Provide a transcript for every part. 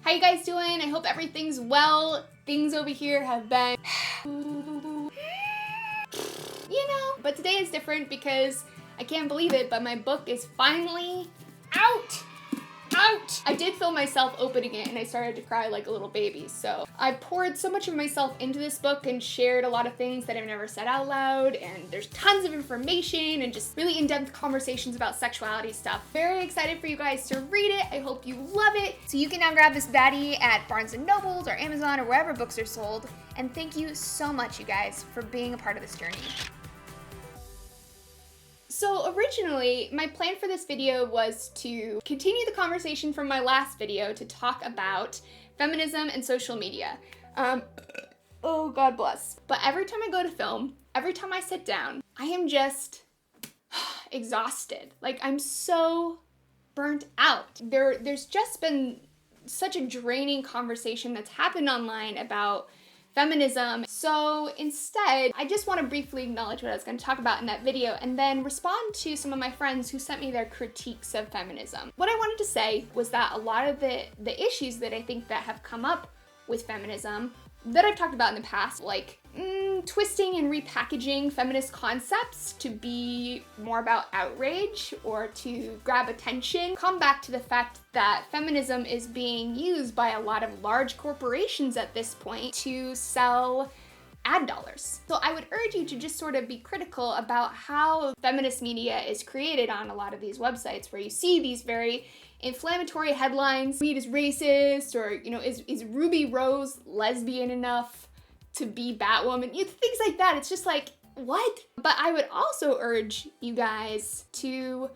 How you guys doing? I hope everything's well. Things over here have been, but today is different because I can't believe it, but my book is finally out. I did film myself opening it and I started to cry like a little baby. So I poured so much of myself into this book and shared a lot of things that I've never said out loud, and there's tons of information and just really in-depth conversations about sexuality stuff. Very excited for you guys to read it. I hope you love it. So you can now grab this baddie at Barnes & Nobles or Amazon or wherever books are sold. And thank you so much, you guys, for being a part of this journey. So originally, my plan for this video was to continue the conversation from my last video to talk about feminism and social media. Oh, God bless. But every time I go to film, every time I sit down, I am just exhausted. Like, I'm so burnt out. There's just been such a draining conversation that's happened online about feminism. So instead, I just want to briefly acknowledge what I was going to talk about in that video and then respond to some of my friends who sent me their critiques of feminism. What I wanted to say was that a lot of the issues that I think that have come up with feminism that I've talked about in the past, like twisting and repackaging feminist concepts to be more about outrage or to grab attention, come back to the fact that feminism is being used by a lot of large corporations at this point to sell ad dollars. So I would urge you to just sort of be critical about how feminist media is created on a lot of these websites where you see these very inflammatory headlines. Reed is racist, or, is Ruby Rose lesbian enough to be Batwoman? Things like that. It's just like, what? But I would also urge you guys to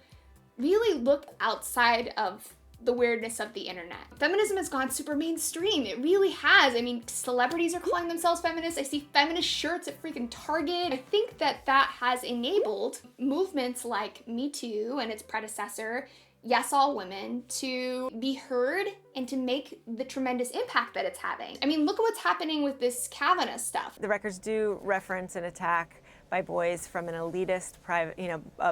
really look outside of the weirdness of the internet. Feminism has gone super mainstream. It really has. I mean, celebrities are calling themselves feminists. I see feminist shirts at freaking Target. I think that has enabled movements like Me Too and its predecessor, Yes All Women, to be heard and to make the tremendous impact that it's having. I mean, look at what's happening with this Kavanaugh stuff. The records do reference an attack by boys from an elitist private,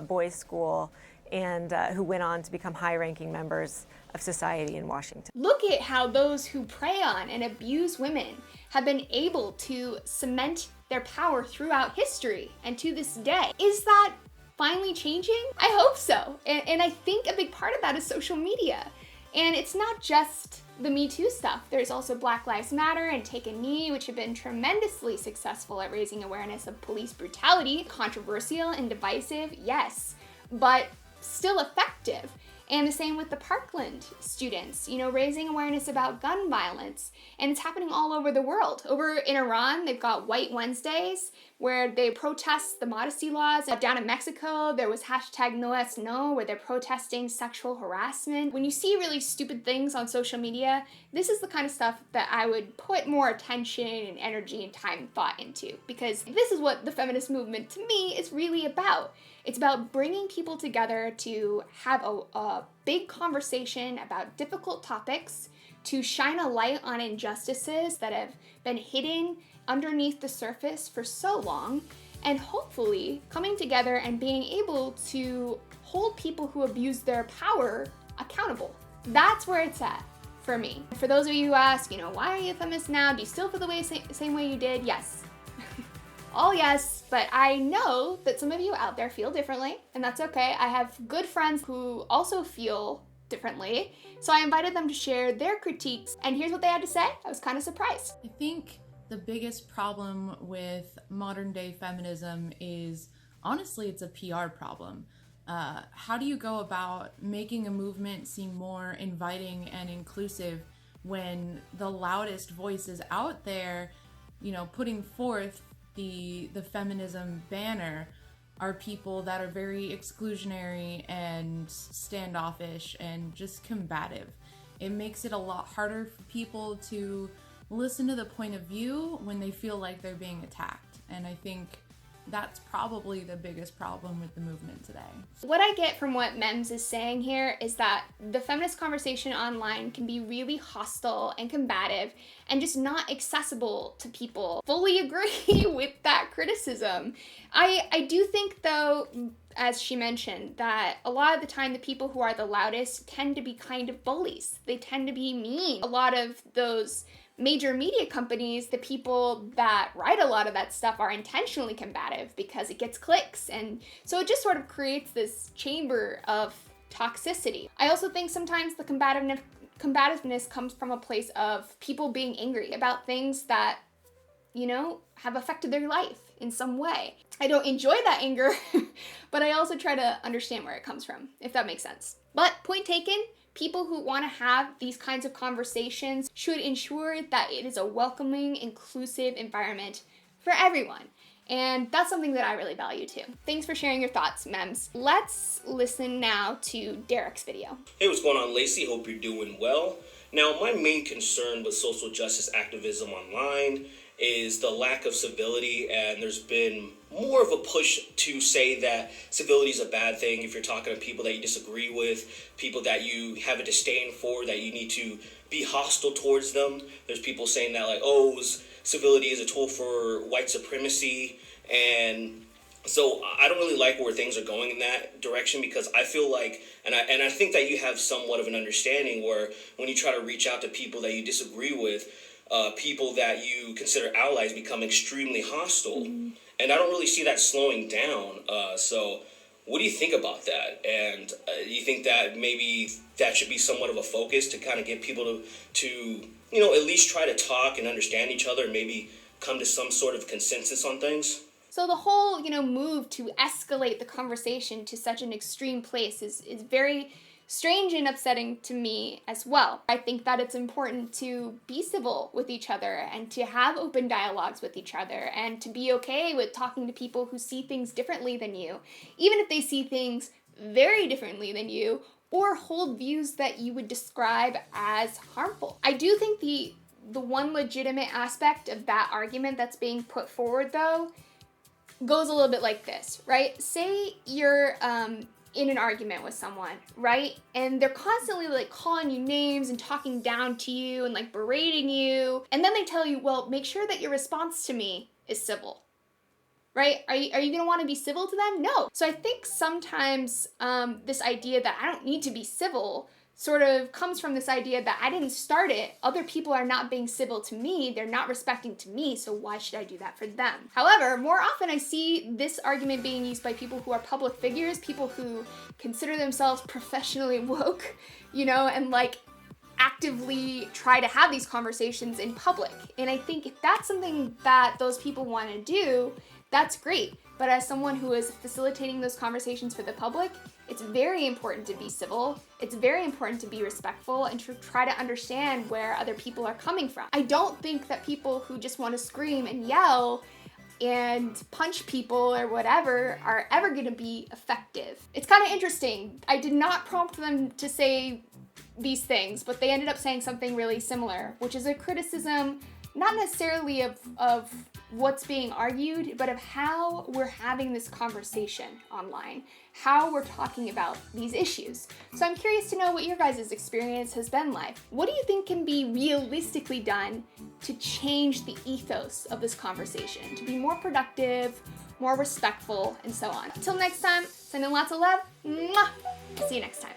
boys' school, and who went on to become high-ranking members of society in Washington. Look at how those who prey on and abuse women have been able to cement their power throughout history and to this day. Is that finally changing? I hope so. And I think a big part of that is social media. And it's not just the Me Too stuff. There's also Black Lives Matter and Take a Knee, which have been tremendously successful at raising awareness of police brutality. Controversial and divisive, yes, but still effective. And the same with the Parkland students, raising awareness about gun violence. And it's happening all over the world. Over in Iran, they've got White Wednesdays, where they protest the modesty laws. Down in Mexico, there was #NoEsNo, where they're protesting sexual harassment. When you see really stupid things on social media, this is the kind of stuff that I would put more attention and energy and time and thought into, because this is what the feminist movement, to me, is really about. It's about bringing people together to have a big conversation about difficult topics, to shine a light on injustices that have been hidden underneath the surface for so long, and hopefully coming together and being able to hold people who abuse their power accountable. That's where it's at for me. For those of you who ask, why are you a feminist now? Do you still feel the same way you did? Yes. All yes, but I know that some of you out there feel differently, and that's okay. I have good friends who also feel differently, so I invited them to share their critiques, and here's what they had to say. I was kind of surprised. I think the biggest problem with modern day feminism is, honestly, it's a PR problem. How do you go about making a movement seem more inviting and inclusive when the loudest voices out there, putting forth the feminism banner are people that are very exclusionary and standoffish and just combative? It makes it a lot harder for people to listen to the point of view when they feel like they're being attacked. And I think that's probably the biggest problem with the movement today. What I get from what Mems is saying here is that the feminist conversation online can be really hostile and combative and just not accessible to people. Fully agree with that criticism. I do think, though, as she mentioned, that a lot of the time the people who are the loudest tend to be kind of bullies. They tend to be mean. A lot of those major media companies, the people that write a lot of that stuff are intentionally combative because it gets clicks. And so it just sort of creates this chamber of toxicity. I also think sometimes the combativeness comes from a place of people being angry about things that, you know, have affected their life in some way. I don't enjoy that anger, but I also try to understand where it comes from, if that makes sense. But point taken, people who want to have these kinds of conversations should ensure that it is a welcoming, inclusive environment for everyone. And that's something that I really value too. Thanks for sharing your thoughts, Mems. Let's listen now to Derek's video. Hey, what's going on, Laci? Hope you're doing well. Now, my main concern with social justice activism online is the lack of civility, and there's been more of a push to say that civility is a bad thing. If you're talking to people that you disagree with, people that you have a disdain for, that you need to be hostile towards them. There's people saying that, like, oh, civility is a tool for white supremacy, and so I don't really like where things are going in that direction, because I feel like, and I think that you have somewhat of an understanding where when you try to reach out to people that you disagree with, people that you consider allies become extremely hostile. Mm-hmm. And I don't really see that slowing down. So what do you think about that? And you think that maybe that should be somewhat of a focus to kind of get people to you know, at least try to talk and understand each other and maybe come to some sort of consensus on things? So the whole, you know, move to escalate the conversation to such an extreme place is very strange and upsetting to me as well. I think that it's important to be civil with each other and to have open dialogues with each other and to be okay with talking to people who see things differently than you, even if they see things very differently than you or hold views that you would describe as harmful. I do think the one legitimate aspect of that argument that's being put forward, though, goes a little bit like this, right? Say you're in an argument with someone, right? And they're constantly like calling you names and talking down to you and like berating you. And then they tell you, well, make sure that your response to me is civil, right? Are you gonna wanna be civil to them? No. So I think sometimes this idea that I don't need to be civil sort of comes from this idea that I didn't start it. Other people are not being civil to me. They're not respecting to me. So why should I do that for them? However, more often I see this argument being used by people who are public figures, people who consider themselves professionally woke, you know, and like actively try to have these conversations in public. And I think if that's something that those people want to do, that's great. But as someone who is facilitating those conversations for the public, it's very important to be civil. It's very important to be respectful and to try to understand where other people are coming from. I don't think that people who just want to scream and yell and punch people or whatever are ever going to be effective. It's kind of interesting. I did not prompt them to say these things, but they ended up saying something really similar, which is a criticism not necessarily of what's being argued, but of how we're having this conversation online, how we're talking about these issues. So I'm curious to know what your guys' experience has been like. What do you think can be realistically done to change the ethos of this conversation, to be more productive, more respectful, and so on? Until next time, sending lots of love. Mwah! See you next time.